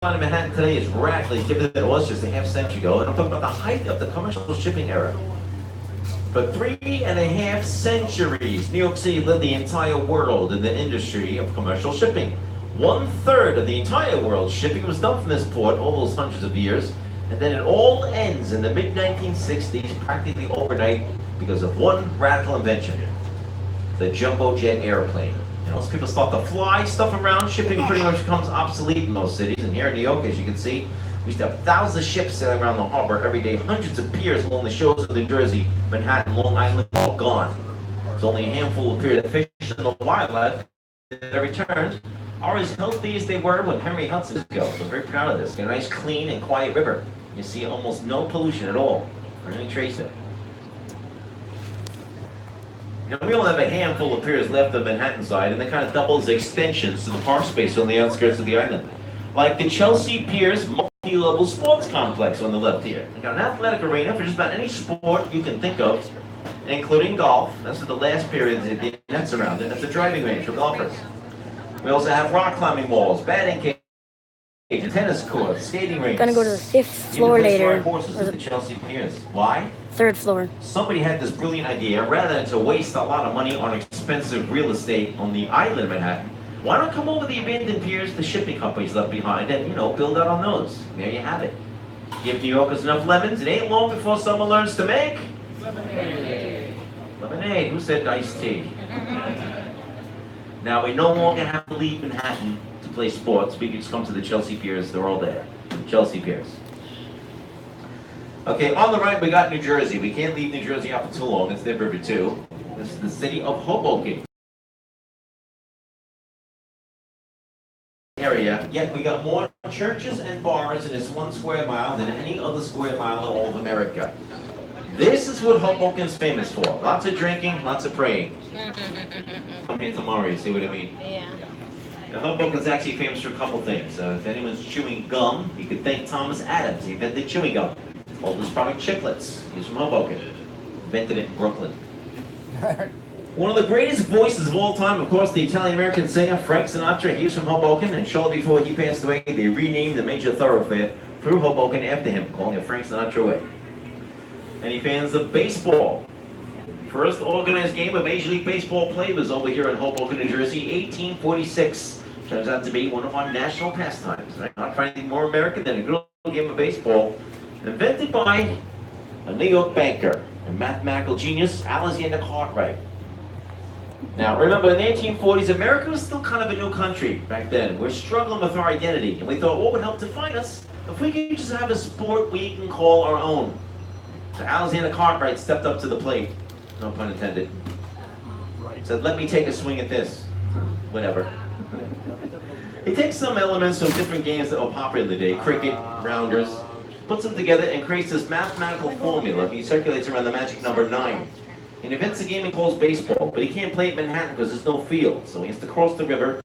in Manhattan today is radically different than it was just a half century ago, and I'm talking about the height of the commercial shipping era. For 3.5 centuries, New York City led the entire world in the industry of commercial shipping. 1/3 of the entire world's shipping was done from this port all those hundreds of years, and then it all ends in the mid-1960s, practically overnight, because of one radical invention: the jumbo jet airplane. Most people start to fly stuff around. Shipping pretty much becomes obsolete in most cities. And here in New York, as you can see, we used to have thousands of ships sailing around the harbor every day, hundreds of piers along the shores of New Jersey, Manhattan, Long Island, all gone. There's only a handful of piers that fish in the wildlife that returned are as healthy as they were when Henry Hudson was ago. So I'm very proud of this. Got a nice, clean, and quiet river. You see almost no pollution at all, or any trace of it. Now, we only have a handful of piers left on the Manhattan side, and they kind of double as extensions to the park space on the outskirts of the island. Like the Chelsea Piers multi-level sports complex on the left here. They got an athletic arena for just about any sport you can think of, including golf. That's what the last pier is, the nets around it. That's a driving range for golfers. We also have rock climbing walls, batting cages, tennis courts, skating rinks. Gonna go to the 5th floor later. Horses at the Chelsea Piers. Why? 3rd floor. Somebody had this brilliant idea. Rather than to waste a lot of money on expensive real estate on the island of Manhattan, why not come over the abandoned piers the shipping companies left behind and, build out on those? There you have it. Give New Yorkers enough lemons, it ain't long before someone learns to make lemonade. Lemonade. Who said iced tea? Now, we no longer have to leave Manhattan to play sports. We can just come to the Chelsea Piers. They're all there. Chelsea Piers. Okay, on the right, we got New Jersey. We can't leave New Jersey out for too long. It's their river, too. This is the city of Hoboken. Area, yet we got more churches and bars in this 1 square mile than any other square mile in all of America. This is what Hoboken's famous for. Lots of drinking, lots of praying. Come here tomorrow, you see what I mean? Yeah. Now, Hoboken's actually famous for a couple things. If anyone's chewing gum, you could thank Thomas Adams. He invented chewing gum. Oldest product, Chiclets. He's from Hoboken. Invented it in Brooklyn. One of the greatest voices of all time, of course, the Italian-American singer Frank Sinatra. He was from Hoboken, and shortly before he passed away, they renamed the major thoroughfare through Hoboken after him, calling it Frank Sinatra Way. Any fans of baseball? First organized game of Major League Baseball play was over here in Hoboken, New Jersey, 1846. Turns out to be one of our national pastimes. Right? Not finding more American than a good old game of baseball. Invented by a New York banker and mathematical genius, Alexander Cartwright. Now, remember, in the 1840s, America was still kind of a new country back then. We're struggling with our identity, and we thought, what would help define us if we could just have a sport we can call our own? So Alexander Cartwright stepped up to the plate, no pun intended. Said, let me take a swing at this. Whatever. He takes some elements from different games that were popular in the day, cricket, rounders, puts them together and creates this mathematical formula. He circulates around the magic number 9. He invents a game he calls baseball, but he can't play at Manhattan because there's no field. So he has to cross the river